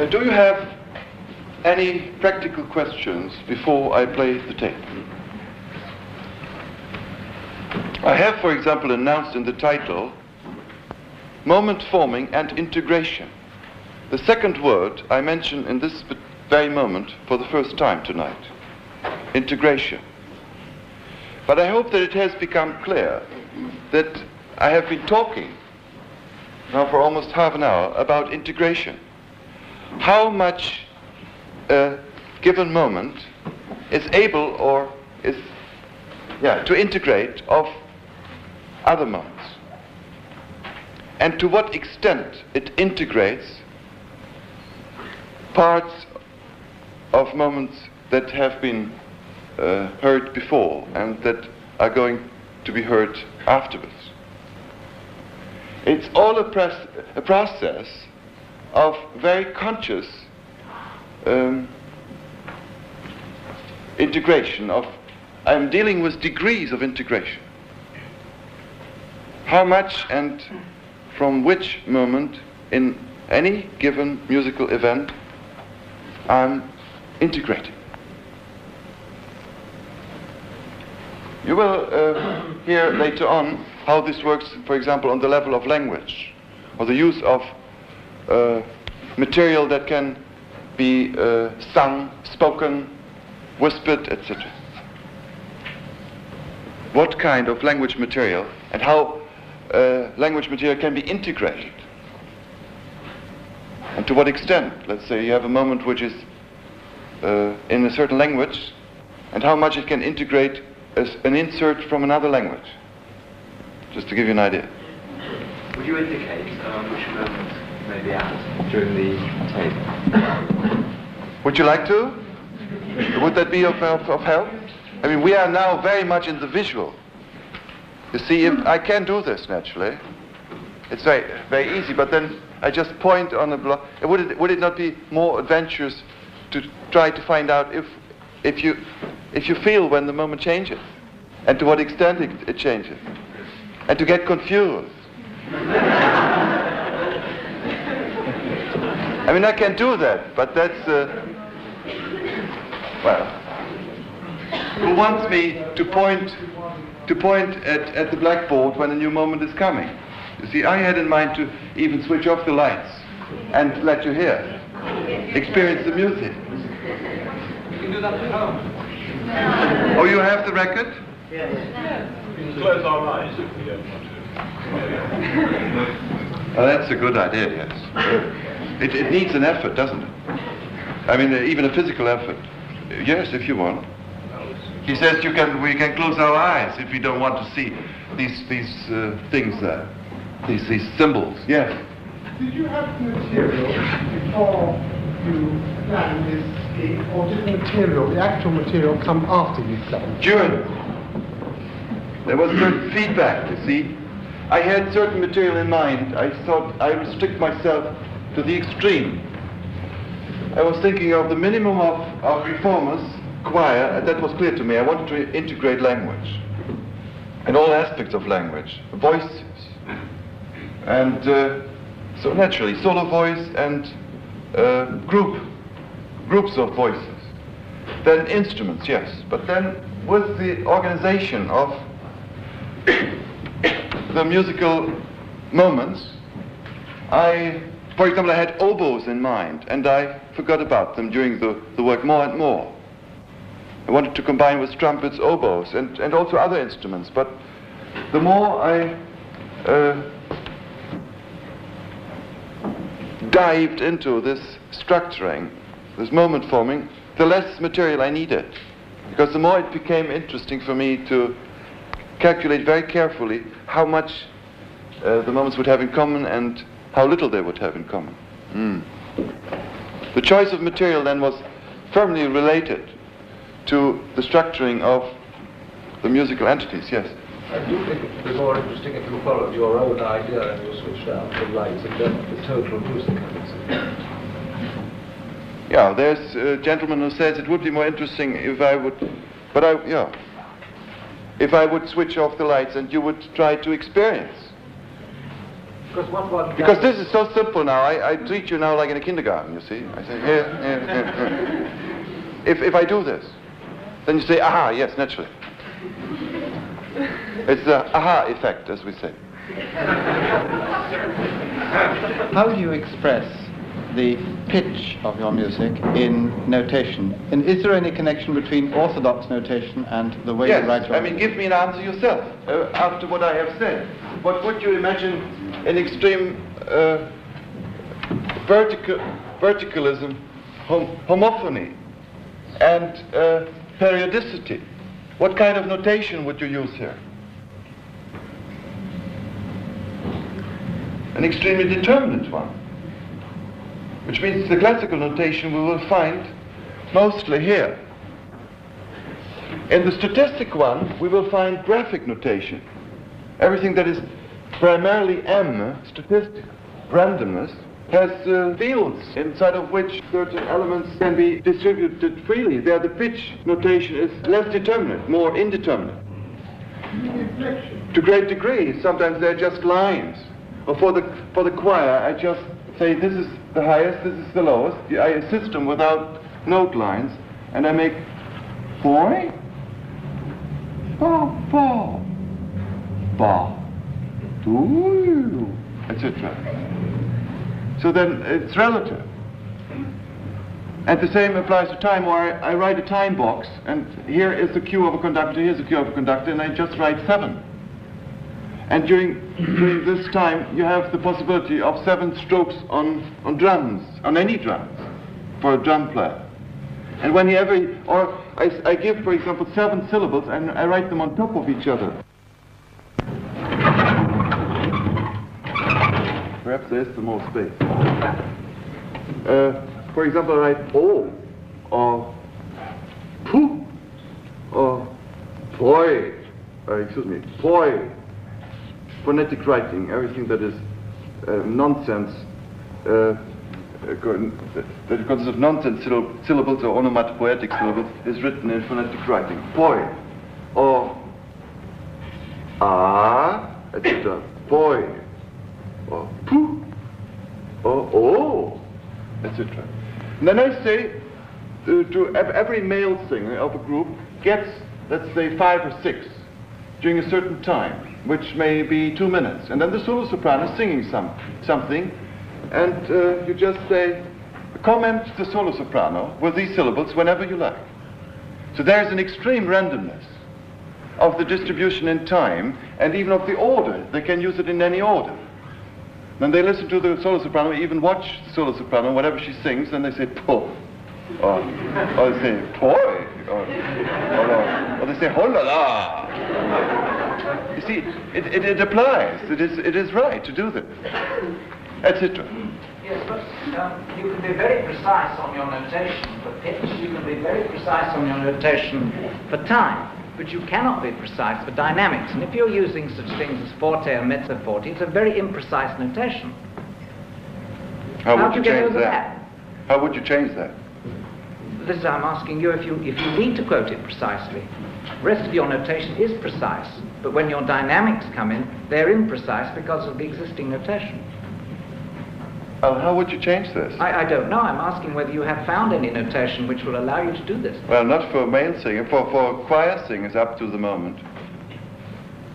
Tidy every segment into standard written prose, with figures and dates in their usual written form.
Do you have any practical questions before I play the tape? I have, for example, announced in the title, moment forming and integration. The second word I mention in this very moment for the first time tonight, integration. But I hope that it has become clear that I have been talking now for almost half an hour about integration. How much a given moment is able or is to integrate of other moments, and to what extent it integrates parts of moments that have been heard before and that are going to be heard afterwards. It's all a process of very conscious integration of, I'm dealing with degrees of integration. How much and from which moment in any given musical event I'm integrating. You will hear later on how this works, for example, on the level of language, or the use of material that can be sung, spoken, whispered, etc. What kind of language material and how language material can be integrated. And to what extent? Let's say you have a moment which is in a certain language, and how much it can integrate as an insert from another language. Just to give you an idea. Would you indicate which moment may be at during the tape? Would you like to? Would that be of help? I mean, we are now very much in the visual. You see, if I can do this naturally, it's very, very easy, but then I just point on a block. Would it not be more adventurous to try to find out if you feel when the moment changes, and to what extent it changes, and to get confused? I mean, I can do that, but that's well. Who wants me to point at the blackboard when a new moment is coming? You see, I had in mind to even switch off the lights and let you hear, experience the music. You can do that at home. Oh, you have the record? Yes. We can close our eyes if we don't want to. Oh, that's a good idea, yes. It needs an effort, doesn't it? I mean, even a physical effort. Yes, if you want. He says we can close our eyes if we don't want to see these things there, these symbols. Yes. Did you have the material before you planned this gig, or did the actual material, come after you planned? During. There was certain feedback, you see. I had certain material in mind. I thought I restrict myself to the extreme. I was thinking of the minimum of reformers, choir, and that was clear to me. I wanted to integrate language and all aspects of language, voices, and so naturally solo voice and groups of voices. Then instruments, yes, but then with the organization of the musical moments, for example, I had oboes in mind, and I forgot about them during the work more and more. I wanted to combine with trumpets, oboes, and also other instruments, but the more I dived into this structuring, this moment forming, the less material I needed, because the more it became interesting for me to calculate very carefully how much the moments would have in common and how little they would have in common. The choice of material then was firmly related to the structuring of the musical entities, yes. I do think it would be more interesting if you followed your own idea and you switched out the lights and then the total music. Yeah, there's a gentleman who says it would be more interesting if I would, if I would switch off the lights and you would try to experience Because what one does... Because this is so simple now. I treat you now like in a kindergarten, you see. I say, here. If I do this, then you say, aha, yes, naturally. It's the aha effect, as we say. How do you express the pitch of your music in notation? And is there any connection between orthodox notation and the way you write your music? Give me an answer yourself after what I have said. What would you imagine an extreme verticalism, homophony, and periodicity? What kind of notation would you use here? An extremely determinate one, which means the classical notation we will find mostly here. In the statistic one, we will find graphic notation. Everything that is primarily M, statistic, randomness, has fields inside of which certain elements can be distributed freely. There the pitch notation is less determinate, more indeterminate. To a great degree, sometimes they're just lines. Or for the choir, I just say this is the highest, this is the lowest. I assist them without note lines, and I make boy, ba, ba, ba, do, etc. So then it's relative. And the same applies to time, where I write a time box, and here is the cue of a conductor, here's the cue of a conductor, and I just write 7. And during this time, you have the possibility of 7 strokes on drums, on any drums, for a drum player. And whenever, or I give, for example, 7 syllables, and I write them on top of each other. Perhaps there's some more space. For example, I write O, or poo, or boy, boy. Phonetic writing, everything that is nonsense, that consists of nonsense syllables or onomatopoetic syllables, is written in phonetic writing. Boy, or etc. Boy, or poo, or oh, etc. And then I say to every male singer of a group gets, let's say, 5 or 6 during a certain time, which may be 2 minutes. And then the solo soprano is singing something, and you just say, comment the solo soprano with these syllables whenever you like. So there's an extreme randomness of the distribution in time, and even of the order. They can use it in any order. When they listen to the solo soprano, even watch the solo soprano, whatever she sings, then they say, po, or they say, poi, or they say, holala. You see, it applies. It is right to do this, etc. Yes, but you can be very precise on your notation for pitch. You can be very precise on your notation for time, but you cannot be precise for dynamics. And if you're using such things as forte and mezzo forte, it's a very imprecise notation. How would you change that? How would you change that? This is how I'm asking you if you need to quote it precisely. The rest of your notation is precise, but when your dynamics come in, they're imprecise because of the existing notation. Well, how would you change this? I don't know. I'm asking whether you have found any notation which will allow you to do this. Well, not for male singing. For choir singers up to the moment.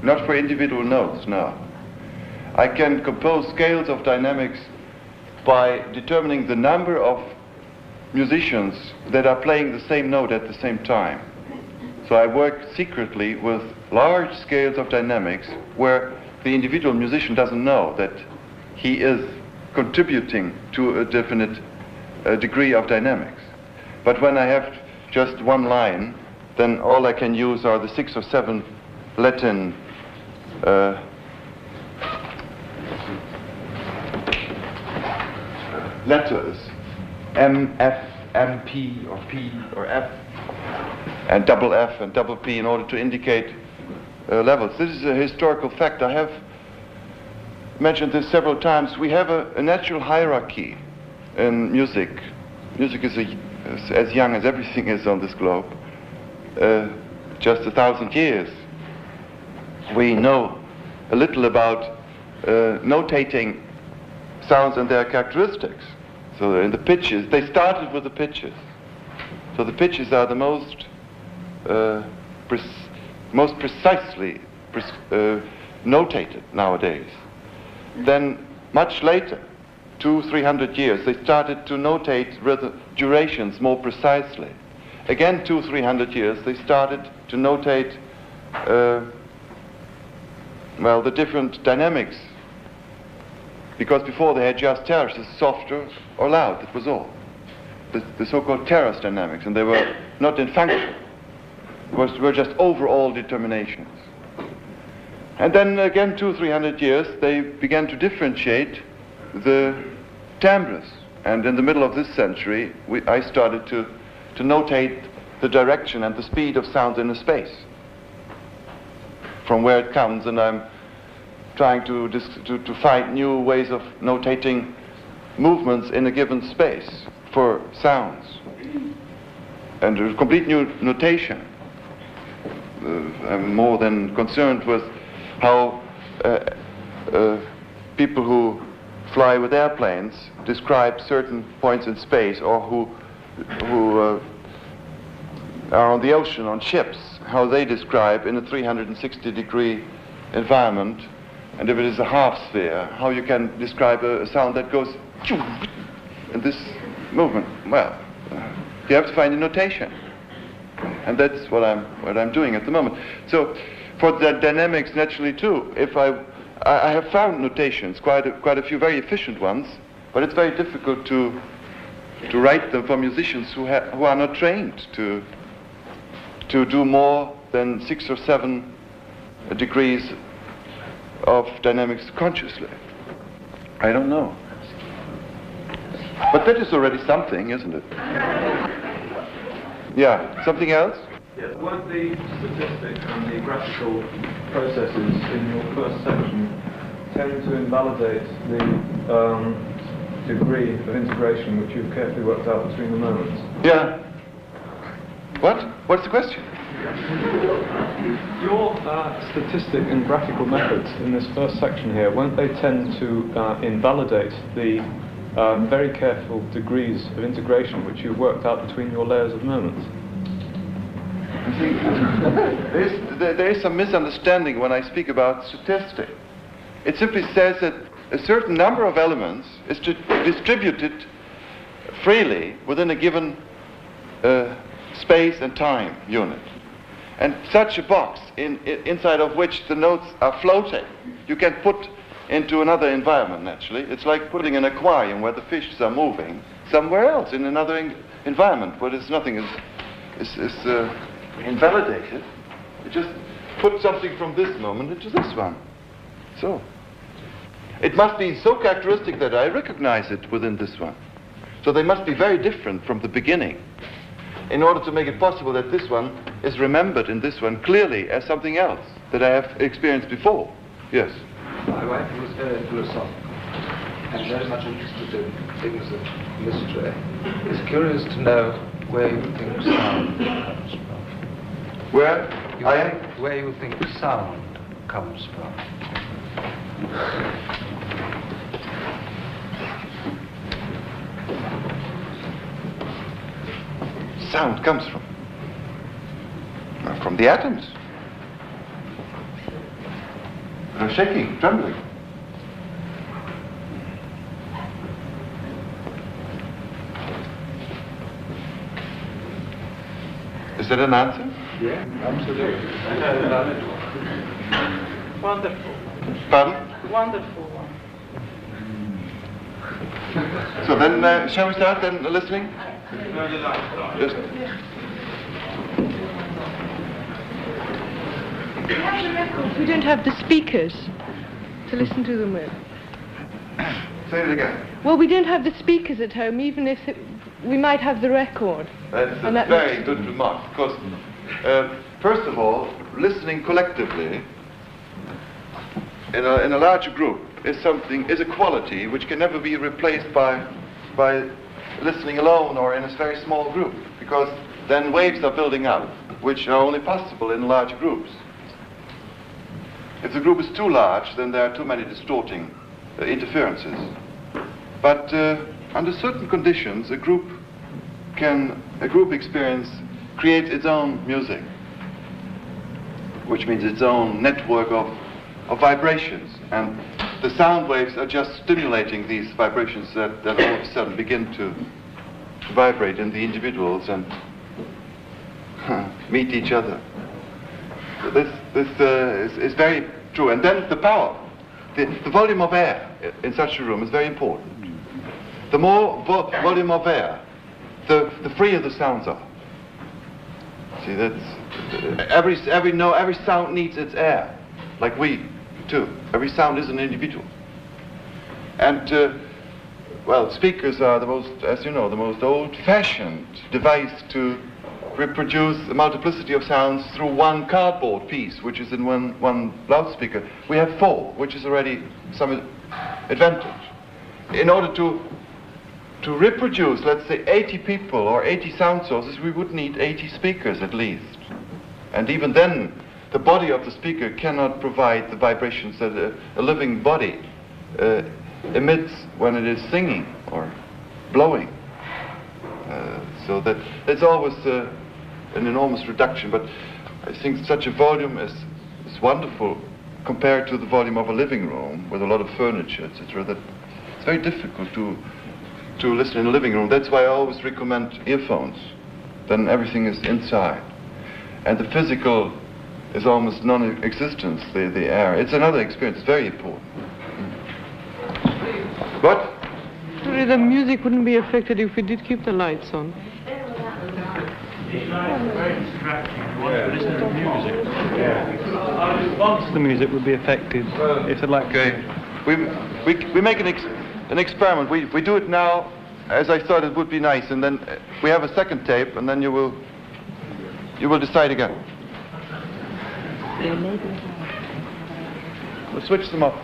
Not for individual notes, no. I can compose scales of dynamics by determining the number of musicians that are playing the same note at the same time. So I work secretly with large scales of dynamics where the individual musician doesn't know that he is contributing to a definite degree of dynamics. But when I have just one line, then all I can use are the 6 or 7 Latin letters, M, F, M, P, or P, or F, and double F and double P in order to indicate levels. This is a historical fact. I have mentioned this several times. We have a natural hierarchy in music. Music is as young as everything is on this globe. Just 1,000 years. We know a little about notating sounds and their characteristics. So in the pitches, they started with the pitches. So the pitches are the most precisely notated nowadays. Then much later, 200-300 years, they started to notate durations more precisely. Again, 200-300 years, they started to notate the different dynamics. Because before they had just terraces, softer or loud, that was all. The so-called terrace dynamics, and they were not in function. Were just overall determinations. And then again, 200-300 years, they began to differentiate the timbres. And in the middle of this century, I started to notate the direction and the speed of sound in a space, from where it comes, and I'm trying to find new ways of notating movements in a given space for sounds, and a complete new notation. I'm more than concerned with how people who fly with airplanes describe certain points in space, or who are on the ocean on ships, how they describe in a 360-degree environment, and if it is a half sphere, how you can describe a sound that goes in this movement. Well, you have to find a notation, and that's what I'm doing at the moment. So, for the dynamics, naturally too, if I have found notations, quite a few very efficient ones, but it's very difficult to write them for musicians who are not trained to do more than 6 or 7 degrees of dynamics consciously. I don't know. But that is already something, isn't it? Yeah, something else? Yes, weren't the statistics and the graphical processes in your first section tend to invalidate the degree of integration which you've carefully worked out between the moments? Yeah. What? What's the question? Your statistic and graphical methods in this first section here, won't they tend to invalidate the very careful degrees of integration which you've worked out between your layers of moments? I think there is some misunderstanding when I speak about statistic. It simply says that a certain number of elements is distributed freely within a given space and time unit. And such a box inside of which the notes are floating, you can put into another environment, naturally. It's like putting an aquarium where the fishes are moving somewhere else in another environment where nothing is invalidated. You just put something from this moment into this one. So it must be so characteristic that I recognize it within this one. So they must be very different from the beginning, in order to make it possible that this one is remembered in this one clearly as something else that I have experienced before. Yes? My wife was very philosophical and very much interested in things of mystery. It's curious to know where you think sound comes from. Where Where you think sound comes from. Sound comes from the atoms. They're shaking, trembling. Is that an answer? Yeah, absolutely. Wonderful. Pardon? Wonderful one. So then, shall we start then listening? Just. We don't have the speakers to listen to them with. Say it again. Well, we don't have the speakers at home, even if we might have the record. That's a very good remark, because first of all, listening collectively in a larger group is a quality which can never be replaced by listening alone or in a very small group, because then waves are building up, which are only possible in large groups. If the group is too large, then there are too many distorting interferences. But under certain conditions, a group experience creates its own music, which means its own network of vibrations. And the sound waves are just stimulating these vibrations that all of a sudden begin to vibrate in the individuals and meet each other. So this is very true. And then the power, the volume of air in such a room is very important. The more volume of air, the freer the sounds are. See, that's every sound needs its air, like we too. Every sound is an individual. And well, speakers are the most, as you know, the most old-fashioned device to reproduce a multiplicity of sounds through one cardboard piece, which is in one loudspeaker. We have 4, which is already some advantage. In order to reproduce, let's say, 80 people or 80 sound sources, we would need 80 speakers at least. And even then, the body of the speaker cannot provide the vibrations that a living body emits when it is singing or blowing. So that's always an enormous reduction. But I think such a volume is wonderful compared to the volume of a living room with a lot of furniture, etc. That it's very difficult to listen in a living room. That's why I always recommend earphones. Then everything is inside. And the physical is almost non-existent, the air. It's another experience, it's very important. What? Sorry, the music wouldn't be affected if we did keep the lights on. Once the music would be affected, if they'd like. Okay. We make an experiment. We do it now, as I thought it would be nice, and then we have a second tape, and then you will decide again. We'll switch them up.